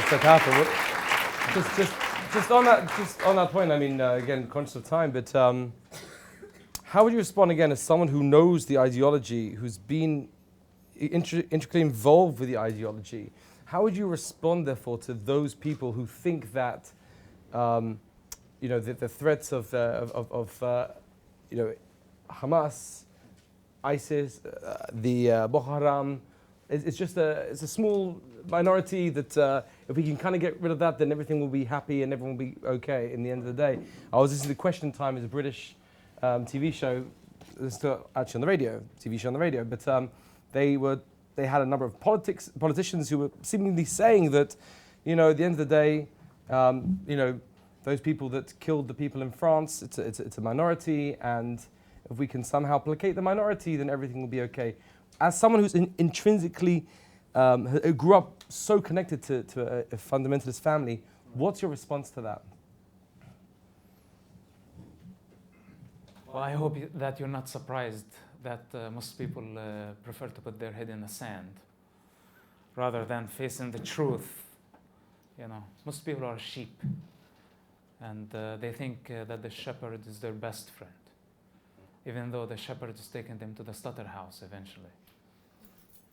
It's so powerful. Just on that point. I mean, again, conscious of time, but how would you respond again as someone who knows the ideology, who's been intricately involved with the ideology? How would you respond, therefore, to those people who think that, you know, the threats of you know, Hamas, ISIS, the Boko Haram, it's a small minority that if we can kind of get rid of that, then everything will be happy and everyone will be okay in the end of the day. I was listening to Question Time, as a British TV show, actually on the radio, TV show on the radio, but they had a number of politicians who were seemingly saying that, you know, at the end of the day, you know, those people that killed the people in France, it's a minority, and if we can somehow placate the minority, then everything will be okay. As someone who's intrinsically grew up so connected to a fundamentalist family, what's your response to that? Well, I hope that you're not surprised that most people prefer to put their head in the sand rather than facing the truth. You know, most people are sheep, and they think that the shepherd is their best friend, even though the shepherd is taking them to the slaughterhouse eventually.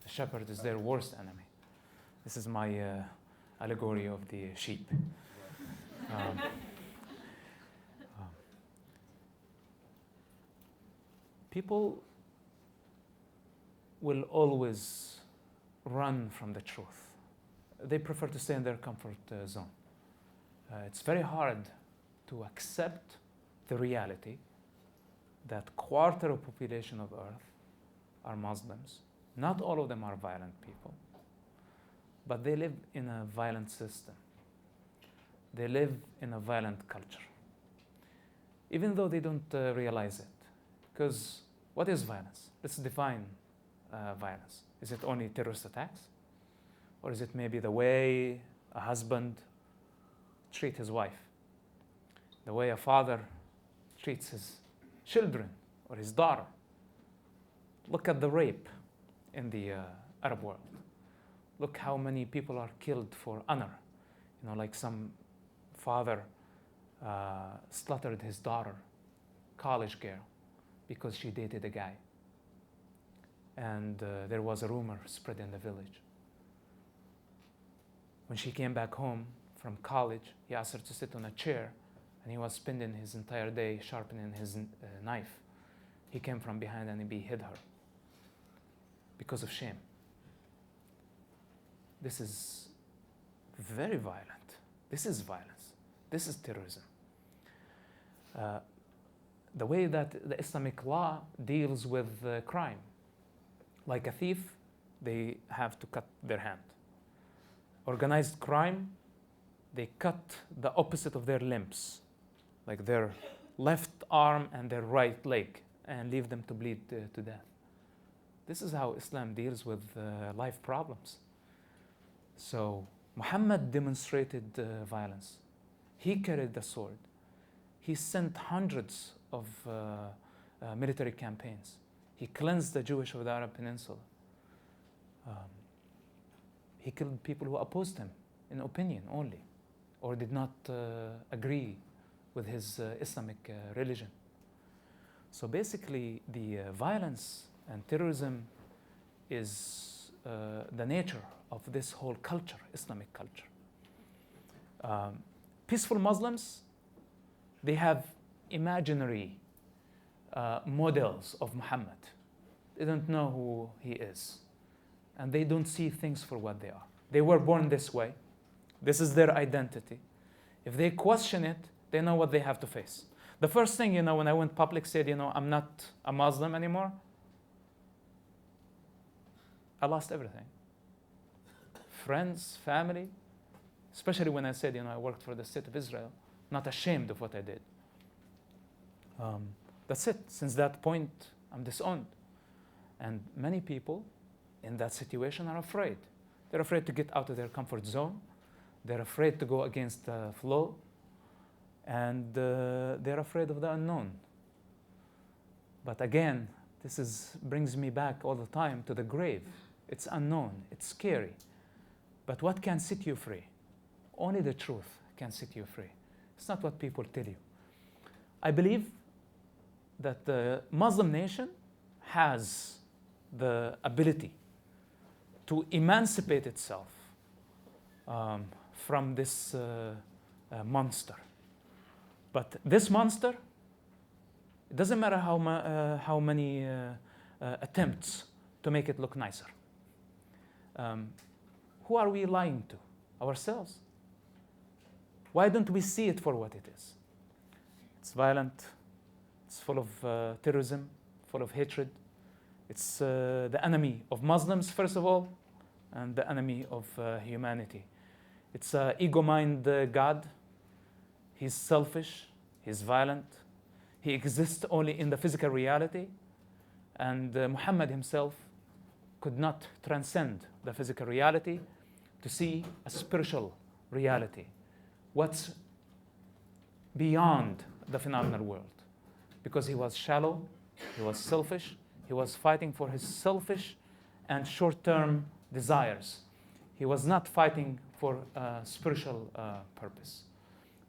The shepherd is their worst enemy. This is my allegory of the sheep. People will always run from the truth. They prefer to stay in their comfort zone. It's very hard to accept the reality that quarter of population of Earth are Muslims. Not all of them are violent people, but they live in a violent system. They live in a violent culture, even though they don't realize it. Because what is violence? Let's define violence. Is it only terrorist attacks? Or is it maybe the way a husband treats his wife? The way a father treats his children or his daughter? Look at the rape in the Arab world. Look how many people are killed for honor. You know, like some father slaughtered his daughter, college girl, because she dated a guy. And there was a rumor spread in the village. When she came back home from college, he asked her to sit on a chair, and he was spending his entire day sharpening his knife. He came from behind and he hit her because of shame. This is very violent. This is violence. This is terrorism. The way that the Islamic law deals with crime, like a thief, they have to cut their hand. Organized crime, they cut the opposite of their limbs, like their left arm and their right leg, and leave them to bleed to death. This is how Islam deals with life problems. So Muhammad demonstrated violence. He carried the sword. He sent hundreds of military campaigns. He cleansed the Jewish of the Arab Peninsula. He killed people who opposed him in opinion only, or did not agree with his Islamic religion. So basically, the violence and terrorism is the nature of this whole culture, Islamic culture. Peaceful Muslims, they have imaginary models of Muhammad. They don't know who he is. And they don't see things for what they are. They were born this way. This is their identity. If they question it, they know what they have to face. The first thing, when I went public, said, I'm not a Muslim anymore, I lost everything. Friends, family, especially when I said, I worked for the state of Israel, not ashamed of what I did. That's it. Since that point, I'm disowned. And many people in that situation are afraid. They're afraid to get out of their comfort zone. They're afraid to go against the flow. And they're afraid of the unknown. But again, this brings me back all the time to the grave. It's unknown. It's scary. But what can set you free? Only the truth can set you free. It's not what people tell you. I believe that the Muslim nation has the ability to emancipate itself from this monster. But this monster, it doesn't matter how many attempts to make it look nicer. Who are we lying to? Ourselves. Why don't we see it for what it is? It's violent. It's full of terrorism, full of hatred. It's the enemy of Muslims, first of all, and the enemy of humanity. It's an ego-mind God. He's selfish. He's violent. He exists only in the physical reality. And Muhammad himself could not transcend the physical reality to see a spiritual reality. What's beyond the phenomenal world? Because he was shallow, he was selfish, he was fighting for his selfish and short-term desires. He was not fighting for a spiritual purpose.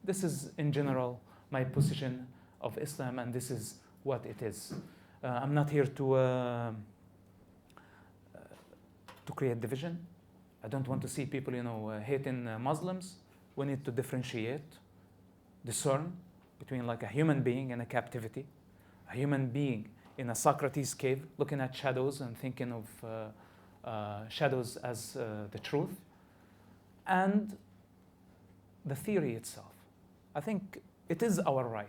This is, in general, my position of Islam, and this is what it is. I'm not here to create division. I don't want to see people, hating Muslims. We need to differentiate, discern between like a human being in a captivity, a human being in a Socrates cave looking at shadows and thinking shadows as the truth, and the theory itself. I think it is our right.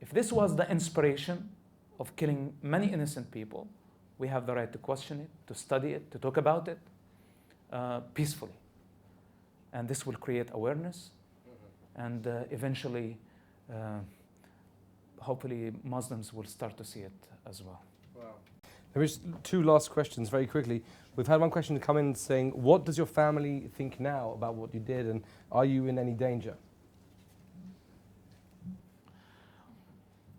If this was the inspiration of killing many innocent people, we have the right to question it, to study it, to talk about it peacefully. And this will create awareness, and eventually, hopefully, Muslims will start to see it as well. Wow. There is two last questions very quickly. We've had one question come in saying, what does your family think now about what you did, and are you in any danger?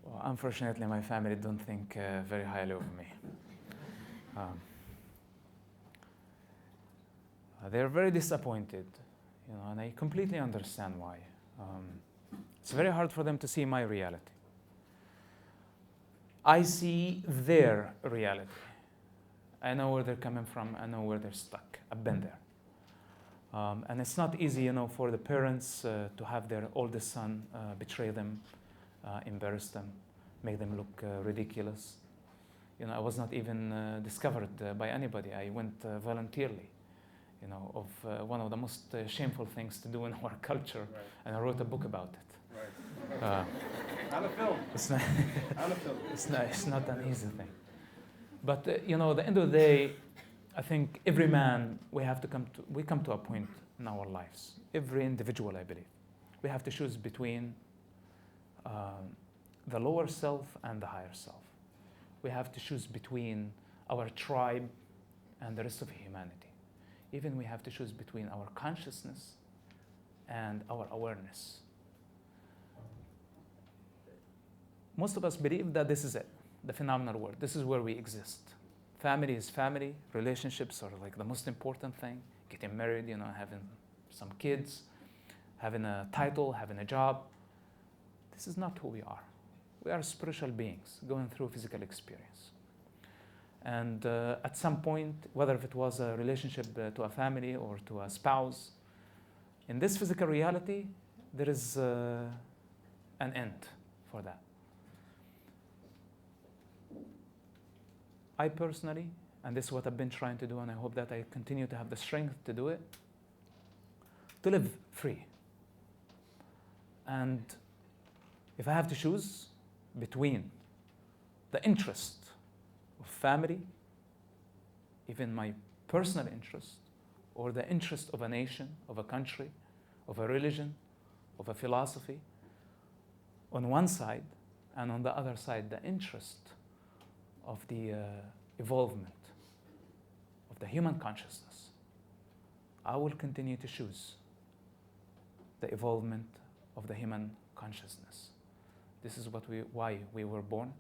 Well, unfortunately, my family don't think very highly of me. They're very disappointed, and I completely understand why. It's very hard for them to see my reality. I see their reality. I know where they're coming from. I know where they're stuck. I've been there. And it's not easy, for the parents to have their oldest son betray them, embarrass them, make them look ridiculous. I was not even discovered by anybody. I went voluntarily, of one of the most shameful things to do in our culture, right. And I wrote a book about it. Right. And a film. It's not, and a film. It's not an easy thing. But, at the end of the day, I think every man, we come to a point in our lives. Every individual, I believe. We have to choose between the lower self and the higher self. We have to choose between our tribe and the rest of humanity. Even we have to choose between our consciousness and our awareness. Most of us believe that this is it, the phenomenal world. This is where we exist. Family is family. Relationships are like the most important thing. Getting married, having some kids, having a title, having a job. This is not who we are. We are spiritual beings going through physical experience. And at some point, whether if it was a relationship to a family or to a spouse, in this physical reality, there is an end for that. I personally, and this is what I've been trying to do, and I hope that I continue to have the strength to do it, to live free. And if I have to choose between the interest of family, even my personal interest, or the interest of a nation, of a country, of a religion, of a philosophy, on one side, and on the other side, the interest of the evolvement of the human consciousness, I will continue to choose the evolvement of the human consciousness. This is why we were born,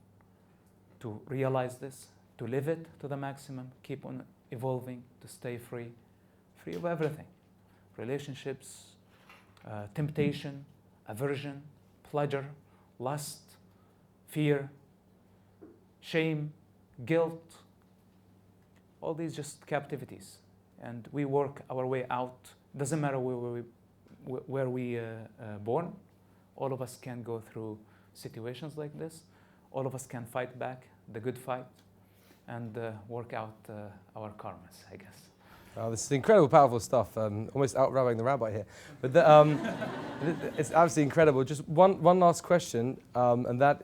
to realize this, to live it to the maximum, keep on evolving, to stay free of everything. Relationships, temptation, aversion, pleasure, lust, fear, shame, guilt, all these just captivities. And we work our way out. Doesn't matter where we born. All of us can go through situations like this. All of us can fight back the good fight and work out our karmas, I guess. This is incredible, powerful stuff. Almost out-rabbiting the rabbi here. But it's absolutely incredible. Just one last question, and that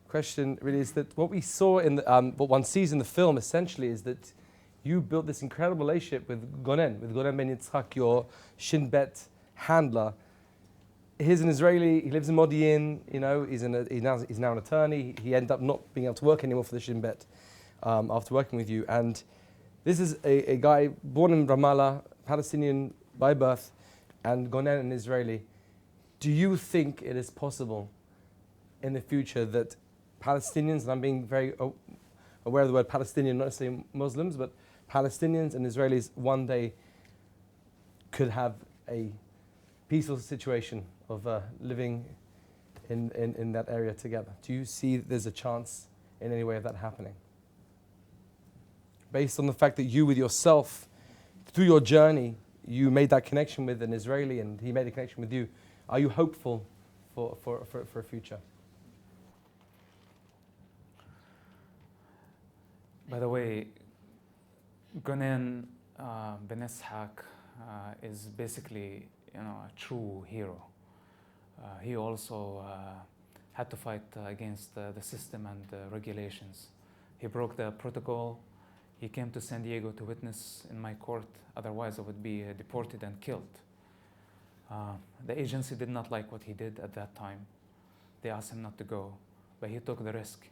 question really is that what we saw in what one sees in the film essentially is that you built this incredible relationship with Gonen Ben Yitzhak, your Shin Bet handler. He's an Israeli. He lives in Modi'in. He's now an attorney. He ended up not being able to work anymore for the Shin Bet after working with you. And this is a guy born in Ramallah, Palestinian by birth, and Gonen an Israeli. Do you think it is possible in the future that Palestinians, and I'm being very aware of the word Palestinian, not necessarily Muslims, but Palestinians and Israelis one day could have a peaceful situation of living in that area together? Do you see there's a chance in any way of that happening? Based on the fact that you with yourself, through your journey, you made that connection with an Israeli and he made a connection with you, are you hopeful for a future? By the way, Gunen bin Ishaq is basically, a true hero. He also had to fight against the system and the regulations. He broke the protocol. He came to San Diego to witness in my court. Otherwise, I would be deported and killed. The agency did not like what he did at that time. They asked him not to go, but he took the risk.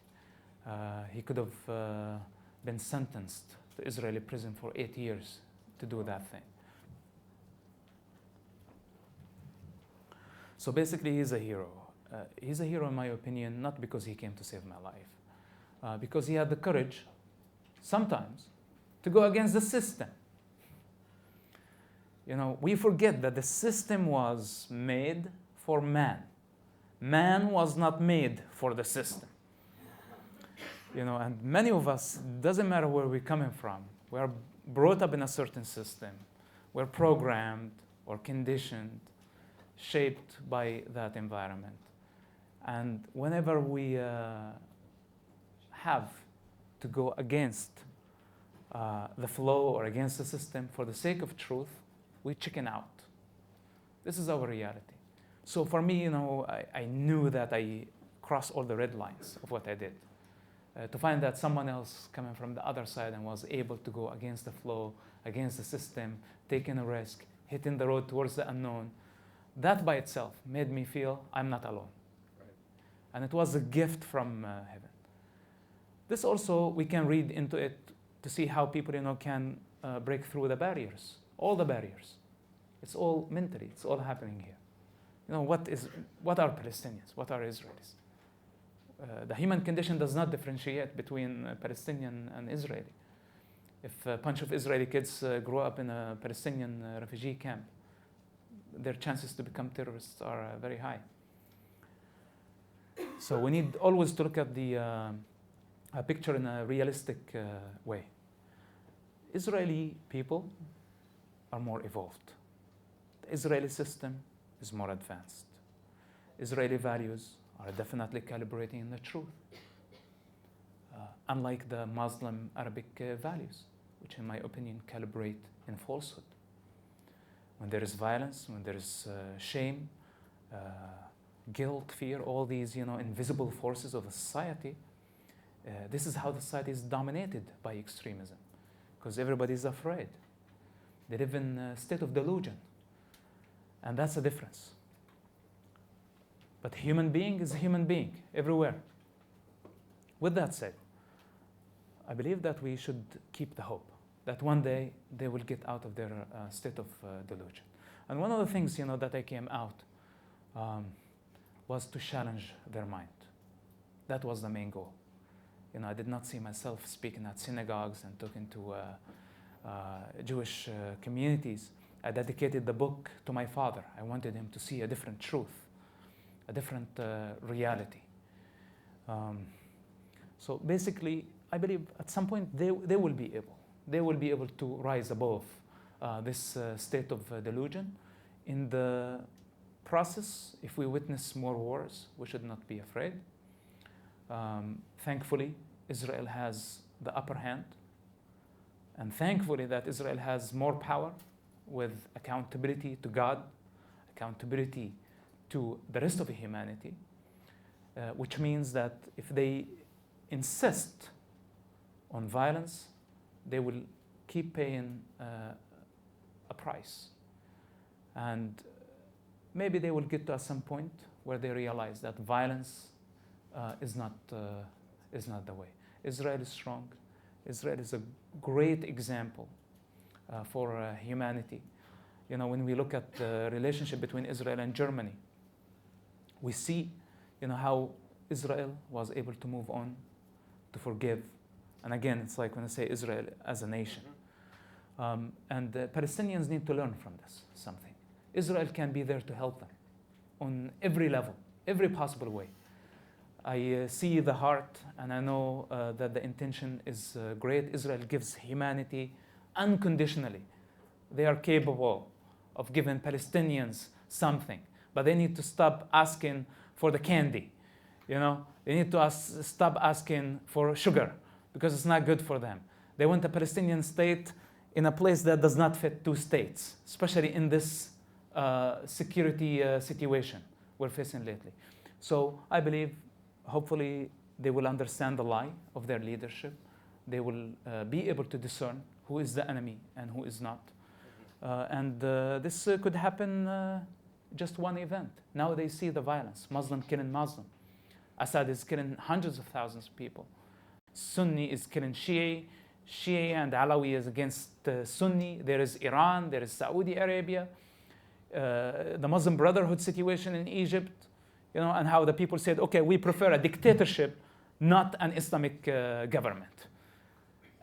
He could have been sentenced to Israeli prison for 8 years to do that thing. So basically, he's a hero. He's a hero, in my opinion, not because he came to save my life, because he had the courage, sometimes, to go against the system. We forget that the system was made for man. Man was not made for the system. And many of us, doesn't matter where we're coming from, we are brought up in a certain system. We're programmed or conditioned, shaped by that environment. And whenever we have to go against the flow or against the system for the sake of truth, we chicken out. This is our reality. So for me, I knew that I crossed all the red lines of what I did. To find that someone else coming from the other side and was able to go against the flow, against the system, taking a risk, hitting the road towards the unknown, that by itself made me feel I'm not alone. Right. And it was a gift from heaven. This also, we can read into it to see how people, can break through the barriers, all the barriers. It's all mentally, it's all happening here. What are Palestinians? What are Israelis? The human condition does not differentiate between Palestinian and Israeli. If a bunch of Israeli kids grow up in a Palestinian refugee camp, their chances to become terrorists are very high. So we need always to look at the picture in a realistic way. Israeli people are more evolved. The Israeli system is more advanced. Israeli values are definitely calibrating in the truth. Unlike the Muslim Arabic values, which in my opinion calibrate in falsehood. When there is violence, when there is shame, guilt, fear, all these invisible forces of a society, this is how the society is dominated by extremism, because everybody is afraid. They live in a state of delusion, and that's the difference. But human being is a human being everywhere. With that said, I believe that we should keep the hope that one day they will get out of their state of delusion. And one of the things that I came out was to challenge their mind. That was the main goal. I did not see myself speaking at synagogues and talking to Jewish communities. I dedicated the book to my father. I wanted him to see a different truth, a different reality. So basically, I believe at some point they will be able. They will be able to rise above this state of delusion. In the process, if we witness more wars, we should not be afraid. Thankfully, Israel has the upper hand. And thankfully that Israel has more power with accountability to God, accountability to the rest of humanity, which means that if they insist on violence, they will keep paying a price. And maybe they will get to some point where they realize that violence is not the way. Israel is strong. Israel is a great example for humanity. When we look at the relationship between Israel and Germany, we see how Israel was able to move on, to forgive. And again, it's like when I say Israel as a nation. And the Palestinians need to learn from this something. Israel can be there to help them on every level, every possible way. I see the heart, and I know that the intention is great. Israel gives humanity unconditionally. They are capable of giving Palestinians something, but they need to stop asking for the candy. They need to stop asking for sugar, because it's not good for them. They want a Palestinian state in a place that does not fit two states, especially in this security situation we're facing lately. So I believe, hopefully, they will understand the lie of their leadership. They will be able to discern who is the enemy and who is not. And this could happen just one event. Now they see the violence, Muslim killing Muslim. Assad is killing hundreds of thousands of people. Sunni is killing Shia. Shia and Alawi is against Sunni. There is Iran, there is Saudi Arabia. The Muslim Brotherhood situation in Egypt, and how the people said, okay, we prefer a dictatorship, not an Islamic government.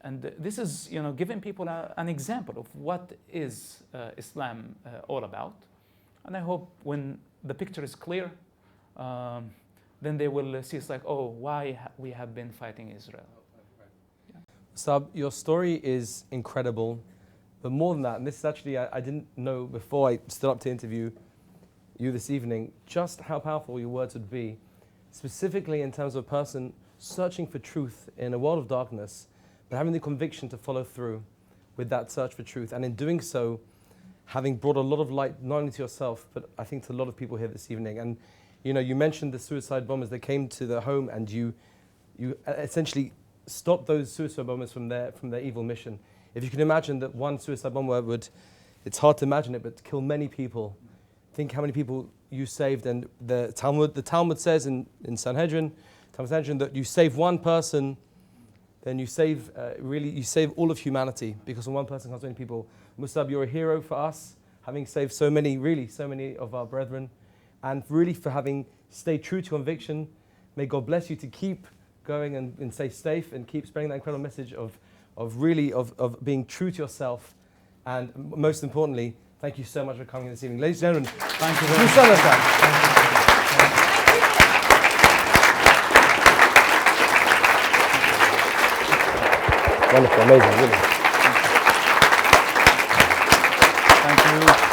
And this is, giving people an example of what is Islam all about. And I hope when the picture is clear, then they will see it's like, oh, why we have been fighting Israel. Sab, your story is incredible, but more than that, and this is actually, I didn't know before I stood up to interview you this evening, just how powerful your words would be, specifically in terms of a person searching for truth in a world of darkness, but having the conviction to follow through with that search for truth. And in doing so, having brought a lot of light, not only to yourself, but I think to a lot of people here this evening. And you mentioned the suicide bombers that came to the home, and you essentially stopped those suicide bombers from their evil mission. If you can imagine that one suicide bomber would, it's hard to imagine it, but kill many people. Think how many people you saved. And the Talmud says in Sanhedrin that you save one person, then you save you save all of humanity, because when one person comes, many people. Musab, you're a hero for us, having saved so many of our brethren, and really for having stayed true to conviction. May God bless you to keep going and stay safe and keep spreading that incredible message of being true to yourself. And most importantly, thank you so much for coming this evening. Ladies and gentlemen, Thank you very much. Wonderful, amazing, really. Thank you.